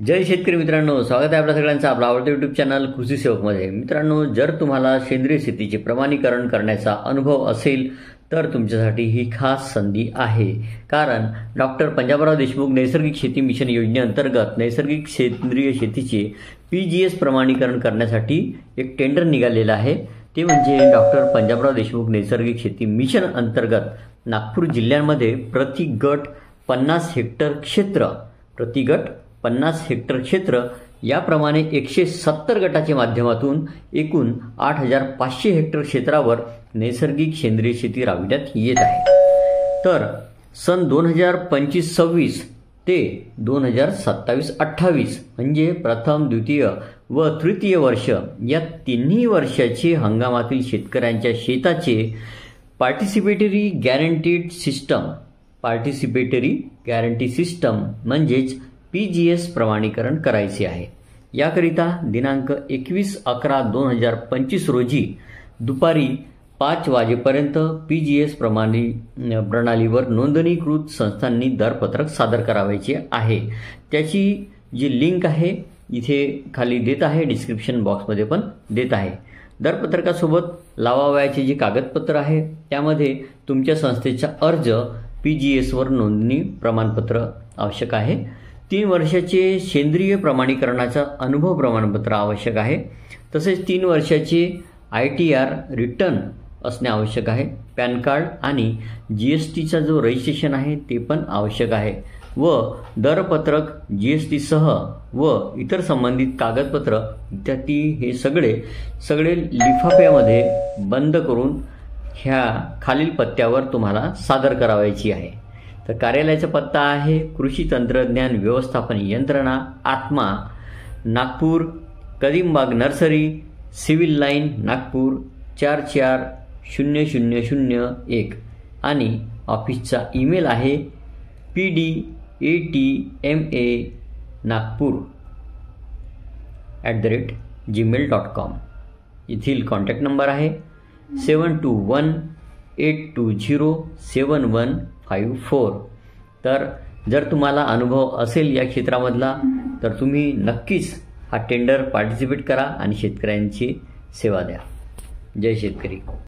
जय शेतकरी मित्रांनो, स्वागत आहे आपल्या सगळ्यांचं आपला आवडतं यूट्यूब चॅनल कृषी सेवकमध्ये। मित्रांनो, जर तुम्हाला सेंद्रिय शेतीचे प्रमाणीकरण करण्याचा अनुभव असेल तर तुमच्यासाठी ही खास संधी आहे। कारण डॉक्टर पंजाबराव देशमुख नैसर्गिक शेती मिशन योजनेअंतर्गत नैसर्गिक सेंद्रिय शेतीचे PGS प्रमाणीकरण करण्यासाठी एक टेंडर निघालेलं आहे। ते म्हणजे डॉक्टर पंजाबराव देशमुख नैसर्गिक शेती मिशन अंतर्गत नागपूर जिल्ह्यामध्ये प्रति गट 50 हेक्टर क्षेत्र याप्रमाणे 170 गटाच्या माध्यमातून एकूण 8500 हेक्टर क्षेत्रावर नैसर्गिक सेंद्रिय शेती राबविण्यात येत आहे। तर सन 2025-26 ते 2027-28 म्हणजे प्रथम, द्वितीय व तृतीय वर्ष या तिन्ही वर्षाचे हंगामातील शेतकऱ्यांच्या शेताचे पार्टिसिपेटरी गॅरंटी सिस्टम म्हणजेच PGS प्रमाणीकरण करायचे आहे। याकरिता दिनांक 21/11/2025 रोजी दुपारी 5 वाजेपर्यंत PGS प्रणालीवर नोंदणीकृत संस्थांनी दरपत्रक सादर करावयाचे आहे। त्याची जी लिंक आहे इथे खाली देत आहे, डिस्क्रिप्शन बॉक्समध्ये पण देत आहे। दरपत्रकासोबत लावावयाचे जे कागदपत्र आहे त्यामध्ये तुमच्या संस्थेचा अर्ज, PGS वर नोंदणी प्रमाणपत्र आवश्यक आहे। 3 वर्षाचे सेंद्रिय प्रमाणीकरणाचा अनुभव प्रमाणपत्र आवश्यक आहे। तसेच 3 वर्षाचे ITR रिटर्न असणे आवश्यक आहे। पॅन कार्ड आणि GSTचा जो रजिस्ट्रेशन आहे ते पण आवश्यक आहे व दरपत्रक GST सह व इतर संबंधित कागदपत्र इत्यादी हे सगळे लिफाफ्यामध्ये बंद करून ह्या खालील पत्त्यावर तुम्हाला सादर करावयाची आहे। तर कार्यालयाचा पत्ता आहे कृषी तंत्रज्ञान व्यवस्थापन यंत्रणा, आत्मा, Nagpur, Kadimbag nursery, civil line, Nagpur 440001 आणि ऑफिसचा ईमेल आहे pdatmanagpur@gmail.com। येथील कॉन्टॅक्ट नंबर आहे 7218207154। तर जर तुम्हाला अनुभव असेल या क्षेत्रामधला तर तुम्ही नक्कीच हा टेंडर पार्टिसिपेट करा आणि शेतकऱ्यांची सेवा द्या। जय शेतकरी।